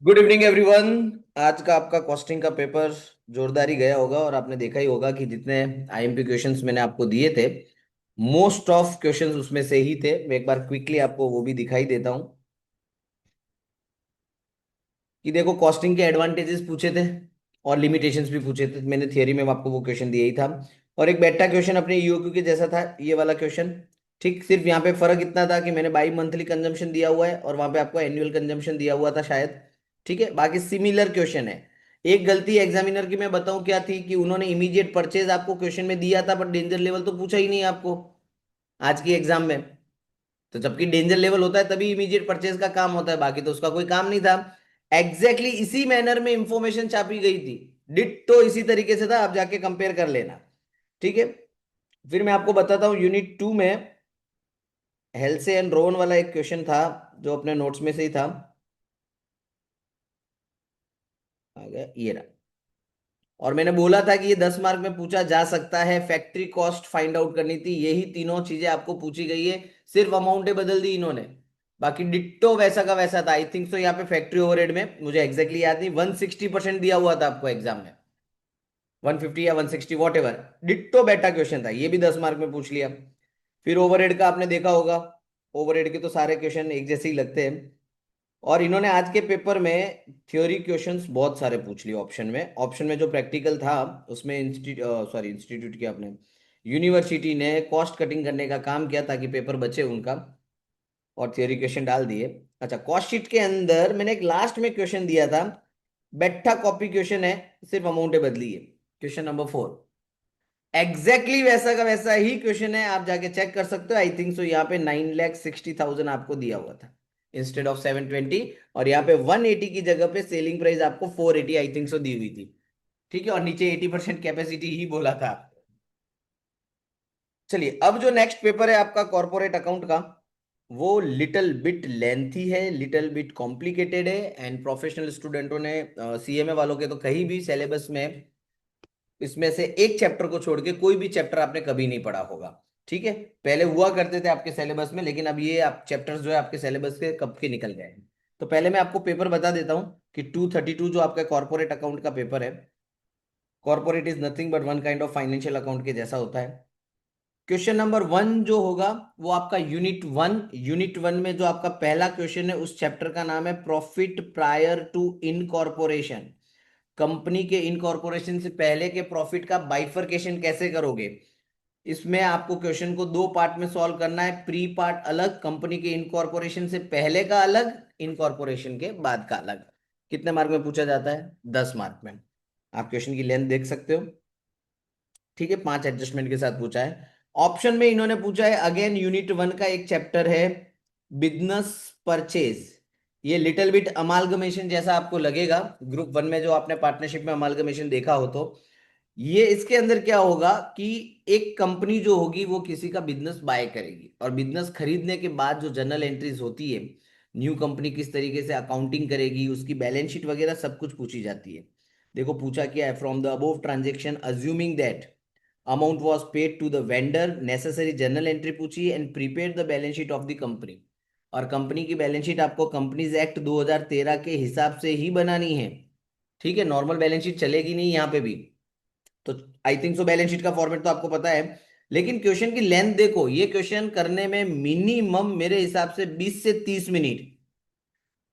Good evening everyone. आज का आपका कॉस्टिंग का पेपर जोरदार ही गया होगा और आपने देखा ही होगा कि जितने आईएमपी क्वेश्चंस मैंने आपको दिए थे, मोस्ट ऑफ क्वेश्चंस उसमें से ही थे। मैं एक बार क्विकली आपको वो भी दिखाई देता हूँ कि देखो, कॉस्टिंग के एडवांटेजेस पूछे थे और लिमिटेशंस भी पूछे थे। मैंने थियरी में आपको वो क्वेश्चन दिया ही था। और एक बेटा क्वेश्चन अपने ईओक्यू के जैसा था, ये वाला क्वेश्चन। ठीक, सिर्फ यहाँ पे फर्क इतना था कि मैंने बाई मंथली कंजम्पशन दिया हुआ है और वहां पे आपको एनुअल कंजम्पशन दिया हुआ था शायद। ठीक है, बाकी सिमिलर क्वेश्चन है। एक गलती एग्जामिनर की मैं बताऊं क्या थी, कि उन्होंने इमीडिएट परचेज आपको क्वेश्चन में दिया था, बट डेंजर लेवल तो पूछा ही नहीं आपको आज की एग्जाम में। तो जबकि डेंजर लेवल होता है तभी इमीडिएट परचेज का काम होता है, बाकी तो उसका कोई काम नहीं था। एग्जैक्टली इसी मैनर में इंफॉर्मेशन छापी गई थी, डिट्टो इसी तरीके से था, आप जाके कंपेयर कर लेना। ठीक है, फिर मैं आपको बताता हूँ यूनिट 2 में हेल्से एंड रोन वाला एक क्वेश्चन था, जो अपने नोट्स में से ही था। आ गया ये रहा। और मैंने बोला था कि ये 10 मार्क में पूछा जा सकता है, फैक्ट्री कॉस्ट फाइंड आउट करनी थी, यही तीनों चीजें आपको पूछी गई है। सिर्फ अमाउंटें बदल दी इन्होंने, बाकी डिट्टो वैसा का वैसा था। आई थिंक सो यहाँ पे फैक्ट्री ओवरहेड में मुझे एग्जैक्टली याद नहीं, 160% दिया हुआ था आपको एग्जाम में, 150 या 160 वॉट एवर। डिट्टो बेटा क्वेश्चन था, ये भी 10 मार्क में पूछ लिया। फिर ओवरहेड का आपने देखा होगा, ओवरहेड के तो सारे क्वेश्चन एक जैसे ही लगते हैं। और इन्होंने आज के पेपर में थ्योरी क्वेश्चंस बहुत सारे पूछ लिए ऑप्शन में जो प्रैक्टिकल था उसमें इंस्टीट्यूट किया अपने यूनिवर्सिटी ने कॉस्ट कटिंग करने का काम किया ताकि पेपर बचे उनका, और थ्योरी क्वेश्चन डाल दिए। अच्छा, कॉस्ट शीट के अंदर मैंने एक लास्ट में क्वेश्चन दिया था, बैठा कॉपी क्वेश्चन है, सिर्फ अमाउंट बदली है। क्वेश्चन नंबर 4 एग्जैक्टली वैसा का वैसा ही क्वेश्चन है, आप जाके चेक कर सकते हो। आई थिंक सो यहाँ पे 9,60,000 आपको दिया हुआ था इंस्टेड ऑफ 720, और यहाँ पे 180 की जगह पे सेलिंग प्राइस आपको 480 आई थिंक सो दी हुई थी। ठीक है, और नीचे 80% कैपेसिटी ही बोला था। चलिए, अब जो नेक्स्ट पेपर है आपका कॉर्पोरेट अकाउंट का, वो लिटिल बिट लेंथी है, लिटिल बिट कॉम्प्लिकेटेड है। एंड प्रोफेशनल स्टूडेंटों ने, सीएमए वालों के तो कहीं भी सिलेबस में इसमें से एक चैप्टर को छोड़ के कोई भी चैप्टर आपने कभी नहीं पढ़ा होगा। ठीक है, पहले हुआ करते थे आपके सिलेबस में, लेकिन अब ये आप चैप्टर्स जो है आपके सिलेबस के कब के निकल गए हैं। तो पहले मैं आपको पेपर बता देता हूं कि 232 जो आपका कॉर्पोरेट अकाउंट का पेपर है, corporate is nothing but one kind of financial account के जैसा होता है। क्वेश्चन नंबर 1 जो होगा वो आपका यूनिट वन में जो आपका पहला क्वेश्चन है उस चैप्टर का नाम है profit prior to incorporation. Company के इनकॉर्पोरेशन से पहले के प्रॉफिट का बाइफरकेशन कैसे करोगे। इसमें आपको क्वेश्चन को दो पार्ट में सॉल्व करना है, प्री पार्ट अलग, कंपनी के इनकॉर्पोरेशन से पहले का अलग, इनकॉर्पोरेशन के बाद का अलग। कितने मार्क में पूछा जाता है? 10 मार्क में। आप क्वेश्चन की लेंथ देख सकते हो। ठीक है, 5 एडजस्टमेंट के साथ पूछा है। ऑप्शन में इन्होंने पूछा है अगेन यूनिट 1 का एक चैप्टर है बिजनेस परचेज। ये लिटिल बिट अमालगमेशन जैसा आपको लगेगा, ग्रुप 1 में जो आपने पार्टनरशिप में अमालगमेशन देखा हो तो। ये इसके अंदर क्या होगा कि एक कंपनी जो होगी वो किसी का बिजनेस बाय करेगी, और बिजनेस खरीदने के बाद जो जर्नल एंट्रीज होती है, न्यू कंपनी किस तरीके से अकाउंटिंग करेगी, उसकी बैलेंस शीट वगैरह सब कुछ पूछी जाती है। देखो पूछा क्या है, from the above transaction assuming that amount was paid to the vendor, necessary journal entry पूछी and prepare the balance sheet of the company. और कंपनी की बैलेंस शीट आपको कंपनीज एक्ट 2013 के हिसाब से ही बनानी है। ठीक है, नॉर्मल बैलेंस शीट चलेगी नहीं यहाँ पे भी। तो I think so balance sheet का फॉर्मेट तो आपको पता है, लेकिन क्वेश्चन की लेंथ देखो, ये क्वेश्चन करने में मिनिमम मेरे हिसाब से 20 से 30 मिनट।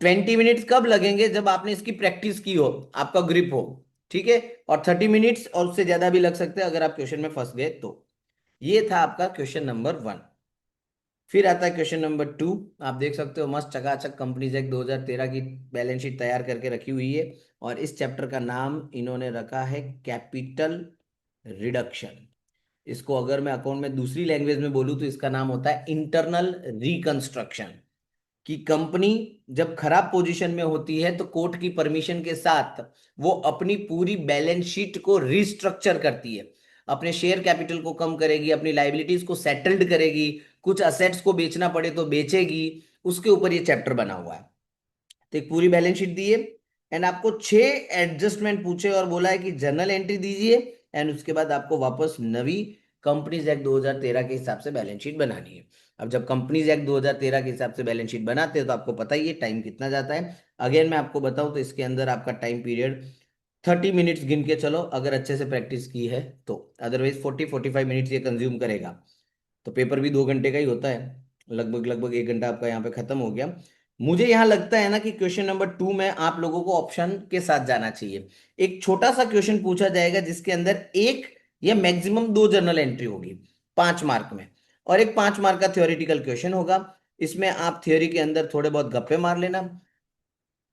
20 मिनट्स कब लगेंगे? जब आपने इसकी प्रैक्टिस की हो, आपका ग्रिप हो। ठीक है, और 30 मिनट्स और उससे ज्यादा भी लग सकते हैं अगर आप क्वेश्चन में फंस गए तो। ये था आपका क्वेश्चन नंबर 1। फिर आता है क्वेश्चन नंबर 2। आप देख सकते हो मस्त चकाचक कंपनीज एक्ट 2013 की बैलेंस शीट तैयार करके रखी हुई है, और इस चैप्टर का नाम इन्होंने रखा है कैपिटल रिडक्शन। इसको अगर मैं अकाउंट में दूसरी लैंग्वेज में बोलूं तो इसका नाम होता है इंटरनल रिकंस्ट्रक्शन। कि कंपनी जब खराब पोजीशन में होती है तो कोर्ट की परमिशन के साथ वो अपनी पूरी बैलेंस शीट को रिस्ट्रक्चर करती है, अपने शेयर कैपिटल को कम करेगी, अपनी लाइबिलिटीज को सेटल्ड करेगी, कुछ असेट्स को बेचना पड़े तो बेचेगी। उसके ऊपर ये चैप्टर बना हुआ है। तो एक पूरी बैलेंस शीट दी है, एंड आपको 6 एडजस्टमेंट पूछे और बोला है कि जर्नल एंट्री दीजिए, एंड उसके बाद आपको वापस नवी कंपनीज एक्ट 2013 के हिसाब से बैलेंस शीट बनानी है। अब जब कंपनीज एक्ट 2013 के हिसाब से बैलेंस शीट बनाते हैं तो आपको पता ही है टाइम कितना जाता है। अगेन मैं आपको बताऊं तो इसके अंदर आपका टाइम पीरियड 30 मिनट्स गिन के चलो, अगर अच्छे से प्रैक्टिस की है तो। अदरवाइज 40-45 मिनट्स ये कंज्यूम करेगा। तो पेपर भी 2 घंटे का ही होता है, लगभग लगभग 1 घंटा आपका यहाँ पे खत्म हो गया। मुझे यहाँ लगता है ना कि क्वेश्चन नंबर 2 में आप लोगों को ऑप्शन के साथ जाना चाहिए। एक छोटा सा क्वेश्चन पूछा जाएगा जिसके अंदर एक या मैक्सिमम 2 जर्नल एंट्री होगी 5 मार्क में, और एक 5 मार्क का थ्योरेटिकल क्वेश्चन होगा। इसमें आप थ्योरी के अंदर थोड़े बहुत गप्पे मार लेना,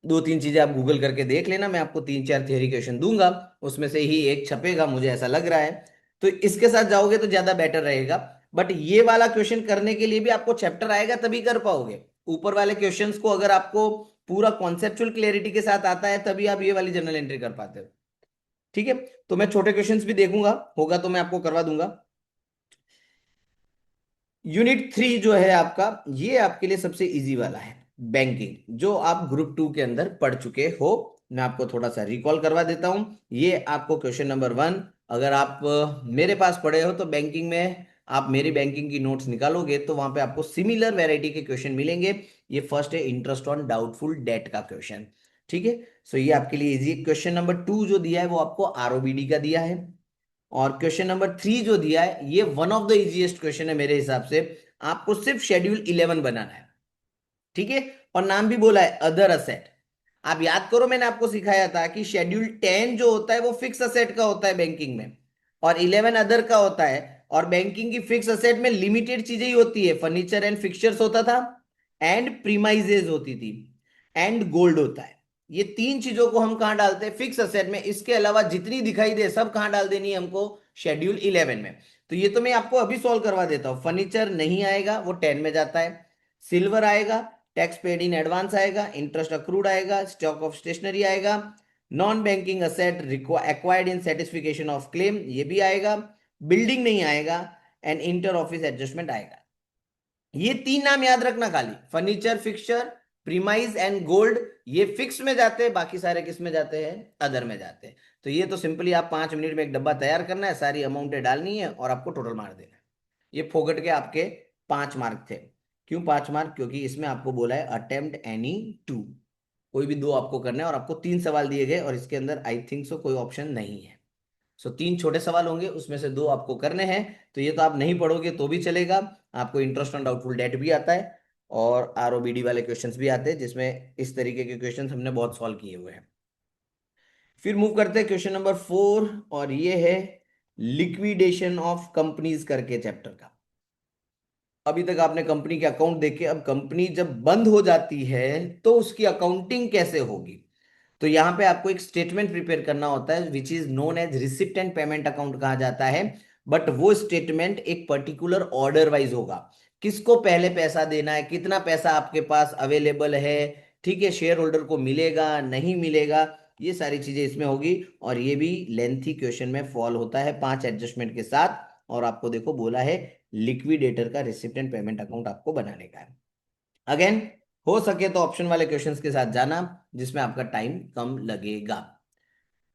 2-3 चीजें आप गूगल करके देख लेना, मैं आपको 3-4 थ्योरी क्वेश्चन दूंगा, उसमें से ही एक छपेगा, मुझे ऐसा लग रहा है। तो इसके साथ जाओगे तो ज्यादा बेटर रहेगा। बट ये वाला क्वेश्चन करने के लिए भी आपको चैप्टर आएगा तभी कर पाओगे। ऊपर वाले क्वेश्चंस को अगर आपको पूरा कॉन्सेप्चुअल क्लैरिटी के साथ आता है तभी आप ये वाली जनरल एंट्री कर पाते हो। ठीक है, तो मैं छोटे क्वेश्चंस भी देखूंगा, होगा तो मैं आपको करवा दूंगा। यूनिट 3 जो है आपका, ये आपके लिए सबसे इजी वाला है, बैंकिंग, जो आप ग्रुप 2 के अंदर पढ़ चुके हो। मैं आपको थोड़ा सा रिकॉल करवा देता हूं। ये आपको क्वेश्चन नंबर 1, अगर आप मेरे पास पढ़े हो तो बैंकिंग में आप मेरी बैंकिंग की नोट्स निकालोगे तो वहां पे आपको सिमिलर वैरायटी के क्वेश्चन मिलेंगे। ये फर्स्ट है इंटरेस्ट ऑन डाउटफुल डेट का क्वेश्चन। ठीक है, सो ये आपके लिए इजी। क्वेश्चन नंबर 2 जो दिया है वो आपको आरओबीडी का दिया है। और क्वेश्चन नंबर 3 जो दिया है ये one of the easiest question है मेरे हिसाब से। आपको सिर्फ शेड्यूल 11 बनाना है। ठीक है, और नाम भी बोला है अदर असेट। आप याद करो मैंने आपको सिखाया था कि शेड्यूल 10 जो होता है वो फिक्स असेट का होता है बैंकिंग में, और 11 अदर का होता है। और बैंकिंग की फिक्स असेट में लिमिटेड चीजें ही होती है, फर्नीचर एंड फिक्चर्स होता था, एंड प्रीमाइजेज होती थी, एंड गोल्ड होता है। ये 3 चीजों को हम कहां डालते हैं? फिक्स असेट में। इसके अलावा जितनी दिखाई दे सब कहां डाल देनी है हमको? शेड्यूल 11 में। तो ये तो मैं आपको अभी सॉल्व करवा देता हूं। फर्नीचर नहीं आएगा, वो 10 में जाता है। सिल्वर आएगा, टैक्स पेड इन एडवांस आएगा, इंटरेस्ट अक्रूड आएगा, स्टॉक ऑफ स्टेशनरी आएगा, non banking asset acquired in satisfaction of claim ये भी आएगा, बिल्डिंग नहीं आएगा, एंड इंटर ऑफिस एडजस्टमेंट आएगा। ये 3 नाम याद रखना खाली, furniture, fixture, premise and gold. ये फिक्स में जाते हैं, बाकी सारे किस में जाते हैं? अदर में जाते हैं। तो ये तो सिंपली आप 5 मिनट में एक डब्बा तैयार करना है, सारी अमाउंटें डालनी है और आपको टोटल मार देना है। ये फोकट के आपके 5 मार्क थे। क्यों 5 मार्क? क्योंकि इसमें आपको बोला है अटेम्प्ट एनी टू, कोई भी 2 आपको करना है, और आपको 3 सवाल दिए गए और इसके अंदर आई थिंक सो कोई ऑप्शन नहीं है। सो 3 छोटे सवाल होंगे, उसमें से 2 आपको करने हैं। तो ये तो आप नहीं पढ़ोगे तो भी चलेगा। आपको इंटरेस्ट ऑन डाउटफुल डेट भी आता है और आरओबीडी वाले क्वेश्चंस भी आते हैं, जिसमें इस तरीके के क्वेश्चंस हमने बहुत सॉल्व किए हुए हैं। फिर मूव करते हैं क्वेश्चन नंबर 4, और ये है लिक्विडेशन ऑफ कंपनीज करके चैप्टर का। अभी तक आपने कंपनी के अकाउंट देखे, अब कंपनी जब बंद हो जाती है तो उसकी अकाउंटिंग कैसे होगी? तो यहां पे आपको एक स्टेटमेंट प्रिपेयर करना होता है which is known as receipt and payment account कहा जाता है। बट वो स्टेटमेंट एक पर्टिकुलर ऑर्डर वाइज होगा, किसको पहले पैसा देना है, कितना पैसा आपके पास अवेलेबल है, ठीक है, शेयर होल्डर को मिलेगा नहीं मिलेगा, ये सारी चीजें इसमें होगी। और ये भी लेंथी क्वेश्चन में फॉल होता है 5 एडजस्टमेंट के साथ। और आपको देखो बोला है लिक्विडेटर का रिसिप्ट एंड पेमेंट अकाउंट आपको बनाने का है। अगेन हो सके तो ऑप्शन वाले क्वेश्चंस के साथ जाना, जिसमें आपका टाइम कम लगेगा।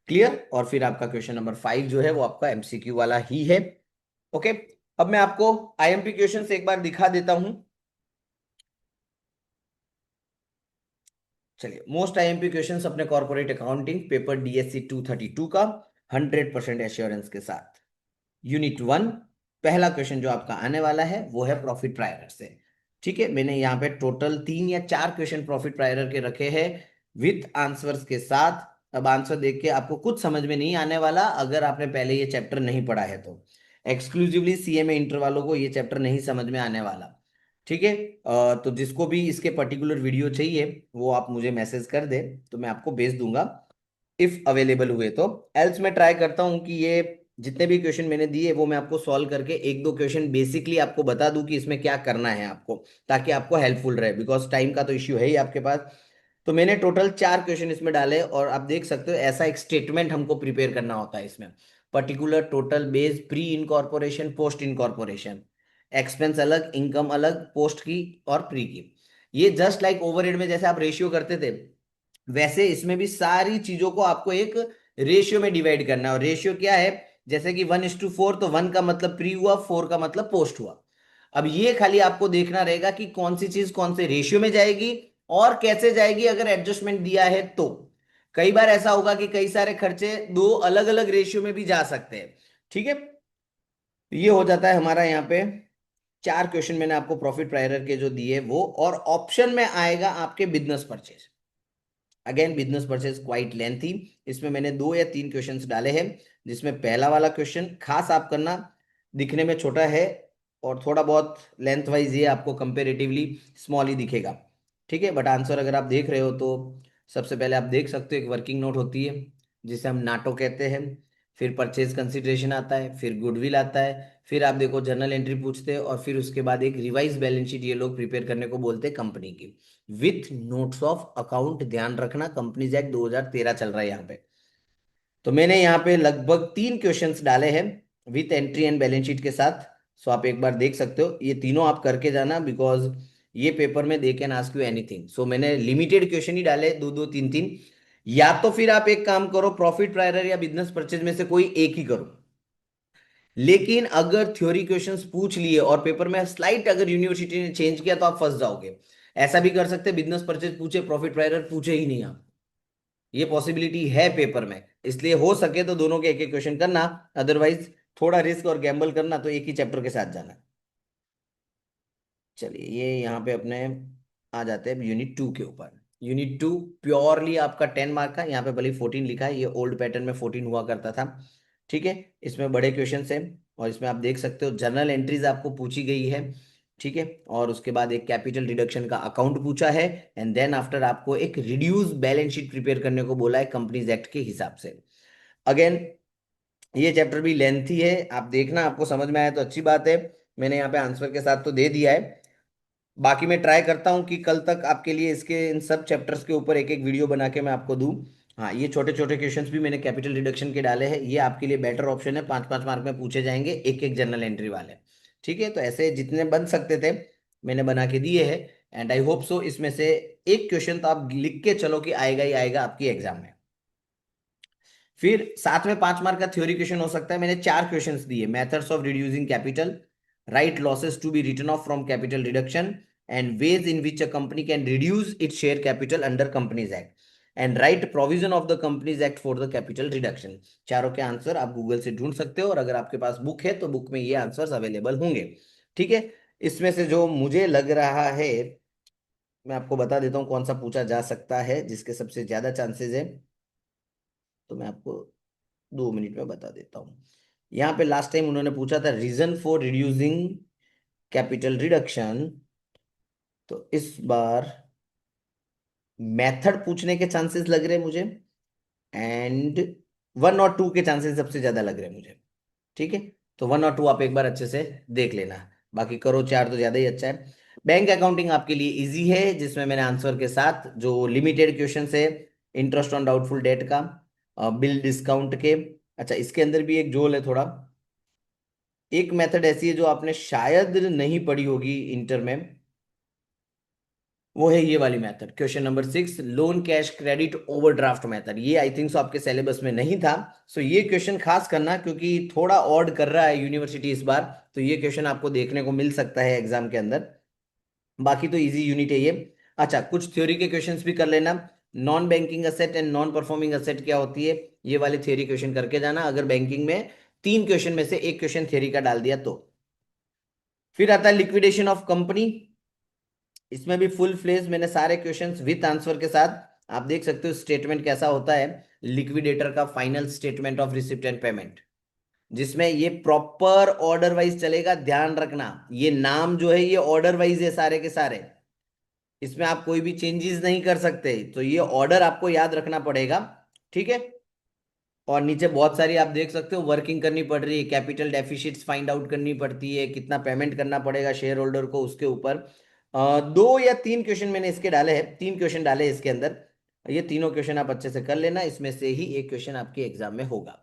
क्लियर? और फिर आपका क्वेश्चन नंबर 5 जो है वो आपका एमसीक्यू वाला ही है। ओके, अब मैं आपको आईएमपी क्वेश्चन एक बार दिखा देता हूं। चलिए, मोस्ट आईएमपी क्वेश्चंस अपने कॉर्पोरेट अकाउंटिंग पेपर डीएससी 232 का 100% एश्योरेंस के साथ। यूनिट 1, पहला क्वेश्चन जो आपका आने वाला है वो है प्रॉफिट प्रायरर से। ठीक है, मैंने यहाँ पे टोटल 3 या 4 क्वेश्चन प्रॉफिट प्रायरर के रखे हैं विथ आंसर्स के साथ। अब आंसर देख के आपको कुछ समझ में नहीं आने वाला अगर आपने पहले ये चैप्टर नहीं पढ़ा है तो। एक्सक्लूसिवली सीएमए इंटर वालों को ये चैप्टर नहीं समझ में आने वाला। ठीक है, तो जिसको भी इसके पर्टिकुलर वीडियो चाहिए वो आप मुझे मैसेज कर दे तो मैं आपको भेज दूंगा, इफ अवेलेबल हुए तो। एल्स मैं ट्राई करता हूं कि ये जितने भी क्वेश्चन मैंने दिए वो मैं आपको सॉल्व करके 1-2 क्वेश्चन बेसिकली आपको बता दूं कि इसमें क्या करना है आपको, ताकि आपको हेल्पफुल रहे, बिकॉज टाइम का तो इश्यू है ही आपके पास। तो मैंने टोटल 4 क्वेश्चन इसमें डाले, और आप देख सकते हो ऐसा एक स्टेटमेंट हमको प्रिपेयर करना होता है इसमें। Particular total base pre incorporation post incorporation, expense अलग, इनकम अलग, पोस्ट की और प्री की। ये जस्ट लाइक ओवरहेड में जैसे आप रेशियो करते थे, वैसे इसमें भी सारी चीजों को आपको एक रेशियो में डिवाइड करना है। और रेशियो क्या है? जैसे कि 1:4, तो 1 का मतलब प्री हुआ, 4 का मतलब पोस्ट हुआ। अब ये खाली आपको देखना रहेगा कि कौन सी चीज कौन से रेशियो में जाएगी और कैसे जाएगी अगर एडजस्टमेंट दिया है तो। कई बार ऐसा होगा कि कई सारे खर्चे दो अलग अलग रेशियो में भी जा सकते हैं। ठीक है, तो ये हो जाता है हमारा यहाँ पे। चार क्वेश्चन मैंने आपको प्रॉफिट प्रायरर के जो दिए वो, और ऑप्शन में आएगा आपके business purchase. Again business purchase quite lengthy, इसमें मैंने दो या तीन क्वेश्चंस डाले हैं, जिसमें पहला वाला क्वेश्चन खास आप करना, दिखने में छोटा है और थोड़ा बहुत लेंथ वाइज ये आपको कंपेरेटिवली स्मॉल ही दिखेगा। ठीक है, बट आंसर अगर आप देख रहे हो तो सबसे पहले आप देख सकते हो एक वर्किंग नोट होती है जिसे हम नाटो कहते हैं, फिर परचेज कंसिडरेशन आता है, फिर गुडविल आता है, फिर आप देखो जर्नल एंट्री पूछते हैं, और फिर उसके बाद एक रिवाइज बैलेंस शीट ये लोग प्रिपेयर करने को बोलते हैं कंपनी की, विथ नोट्स ऑफ अकाउंट। ध्यान रखना कंपनीज एक्ट 2013 चल रहा है यहाँ पे। तो मैंने यहाँ पे लगभग तीन क्वेश्चंस डाले हैं with entry and balance sheet के साथ। सो आप एक बार देख सकते हो, ये तीनों आप करके जाना, बिकॉज ये पेपर में they can ask you anything. So मैंने लिमिटेड क्वेश्चन ही डाले, दो दो तीन तीन। या तो फिर आप एक काम करो, प्रॉफिट प्रायरर या बिजनेस परचेज में से कोई एक ही करो। लेकिन अगर थ्योरी क्वेश्चंस पूछ लिए और पेपर में स्लाइट अगर यूनिवर्सिटी ने चेंज किया तो आप फंस जाओगे। ऐसा भी कर सकते बिजनेस परचेज पूछे, प्रॉफिट प्रायरर पूछे ही नहीं आप। ये पॉसिबिलिटी है पेपर में, इसलिए हो सके तो दोनों के एक एक क्वेश्चन करना। अदरवाइज थोड़ा रिस्क और गैम्बल करना तो एक ही चैप्टर के साथ जाना। चलिए ये यहाँ पे अपने आ जाते हैं यूनिट 2 के ऊपर। यूनिट 2 प्योरली आपका 10 मार्क का, यहाँ पे भले 14 लिखा है, ये ओल्ड पैटर्न में 14 हुआ करता था। ठीक है, इसमें बड़े क्वेश्चन है, और इसमें आप देख सकते हो जर्नल एंट्रीज आपको पूछी गई है। ठीक है, और उसके बाद एक कैपिटल रिडक्शन का अकाउंट पूछा है, एंड देन आफ्टर आपको एक रिड्यूस बैलेंस शीट प्रिपेयर करने को बोला है कंपनीज एक्ट के हिसाब से। अगेन ये चैप्टर भी लेंथी है, आप देखना, आपको समझ में आया तो अच्छी बात है। मैंने यहाँ पे आंसर के साथ तो दे दिया है। बाकी मैं ट्राई करता हूँ कि कल तक आपके लिए इसके इन सब चैप्टर्स के ऊपर एक एक वीडियो बना के मैं आपको दूं। हाँ, ये छोटे छोटे क्वेश्चंस भी मैंने कैपिटल रिडक्शन के डाले हैं, ये आपके लिए बेटर ऑप्शन है, 5 5 मार्क में पूछे जाएंगे एक एक जनरल एंट्री वाले। ठीक है, तो ऐसे जितने बन सकते थे मैंने बना के दिए हैं, एंड आई होप सो इसमें से एक क्वेश्चन तो आप लिख के चलो कि आएगा ही आएगा आपकी एग्जाम में। फिर साथ में 5 मार्क का थ्योरी क्वेश्चन हो सकता है। मैंने चार क्वेश्चंस दिए, methods of reducing capital, write losses to be written off from capital reduction, and ways in which a company can reduce its share capital under companies act, and write provision of the companies act for the capital reduction. चारों के answer आप Google से ढूंढ सकते हो, और अगर आपके पास बुक है तो बुक में ये आंसर्स अवेलेबल होंगे। ठीक है, इसमें से जो मुझे लग रहा है मैं आपको बता देता हूँ कौन सा पूछा जा सकता है जिसके सबसे ज्यादा चांसेस है। तो मैं आपको 2 मिनट में बता देता हूँ। यहाँ पे लास्ट टाइम उन्होंने पूछा था reason for reducing capital reduction, तो इस बार मेथड पूछने के चांसेस लग रहे हैं मुझे, एंड 1 और 2 के चांसेस सबसे ज्यादा लग रहे हैं मुझे। ठीक है, तो 1 और 2 आप एक बार अच्छे से देख लेना, बाकी करो चार तो ज्यादा ही अच्छा है। बैंक अकाउंटिंग आपके लिए इजी है, जिसमें मैंने आंसर के साथ जो लिमिटेड क्वेश्चन है, इंटरेस्ट ऑन डाउटफुल डेट का, बिल डिस्काउंट के। अच्छा, इसके अंदर भी एक जोल है थोड़ा, एक मेथड ऐसी है जो आपने शायद नहीं पढ़ी होगी इंटर में, वो है ये वाली method, question number 6, loan cash credit overdraft method. ये आई थिंक सो आपके सिलेबस में नहीं था। सो ये क्वेश्चन खास करना, क्योंकि थोड़ा ऑड कर रहा है यूनिवर्सिटी इस बार, तो ये क्वेश्चन आपको देखने को मिल सकता है एग्जाम के अंदर। बाकी तो इजी यूनिट है ये। अच्छा, कुछ थ्योरी के क्वेश्चंस भी कर लेना। Non banking asset and non performing asset क्या होती है, ये वाले थ्योरी क्वेश्चन करके जाना, अगर बैंकिंग में तीन क्वेश्चन में से एक क्वेश्चन थ्योरी का डाल दिया तो। फिर आता है लिक्विडेशन ऑफ कंपनी, इसमें भी फुल फ्लेज मैंने सारे क्वेश्चंस विथ आंसर के साथ, आप देख सकते हो स्टेटमेंट कैसा होता है लिक्विडेटर का, final statement of receipt and payment, जिसमें ये प्रॉपर ऑर्डर वाइज चलेगा। ध्यान रखना, ये नाम जो है ये ऑर्डर वाइज है सारे के सारे, इसमें आप कोई भी चेंजेस नहीं कर सकते, तो ये ऑर्डर आपको याद रखना पड़ेगा। ठीक है, और नीचे बहुत सारी आप देख सकते हो वर्किंग करनी पड़ रही है, कैपिटल डेफिसिट्स फाइंड आउट करनी पड़ती है, कितना पेमेंट करना पड़ेगा शेयर होल्डर को उसके ऊपर। दो या तीन क्वेश्चन मैंने इसके डाले हैं, तीन क्वेश्चन डाले हैं इसके अंदर, ये तीनों क्वेश्चन आप अच्छे से कर लेना, इसमें से ही एक क्वेश्चन आपके एग्जाम में होगा।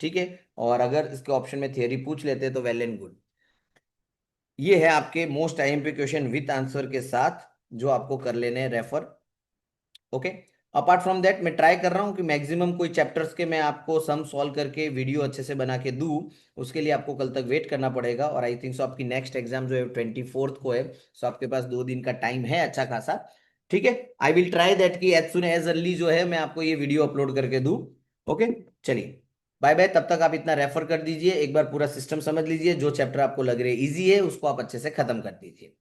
ठीक है, और अगर इसके ऑप्शन में थियरी पूछ लेते हैं तो वेल एंड गुड। ये है आपके most IMP question with answer के साथ, जो आपको कर लेने हैं refer. Okay, apart from that मैं ट्राई कर रहा हूँ कि मैक्सिमम कोई चैप्टर्स के मैं आपको सम सॉल्व करके वीडियो अच्छे से बना के दूं। उसके लिए आपको कल तक वेट करना पड़ेगा, और आई थिंक सो आपकी नेक्स्ट एग्जाम जो है 24 को है, सो आपके पास 2 दिन का टाइम है अच्छा खासा। ठीक है, आई विल ट्राई दैट कि एज सुन एज अर्ली जो है मैं आपको ये वीडियो अपलोड करके दूं। ओके, चलिए बाय बाय। तब तक आप इतना रेफर कर दीजिए, एक बार पूरा सिस्टम समझ लीजिए, जो चैप्टर आपको लग रहे इजी है उसको आप अच्छे से खत्म कर दीजिए।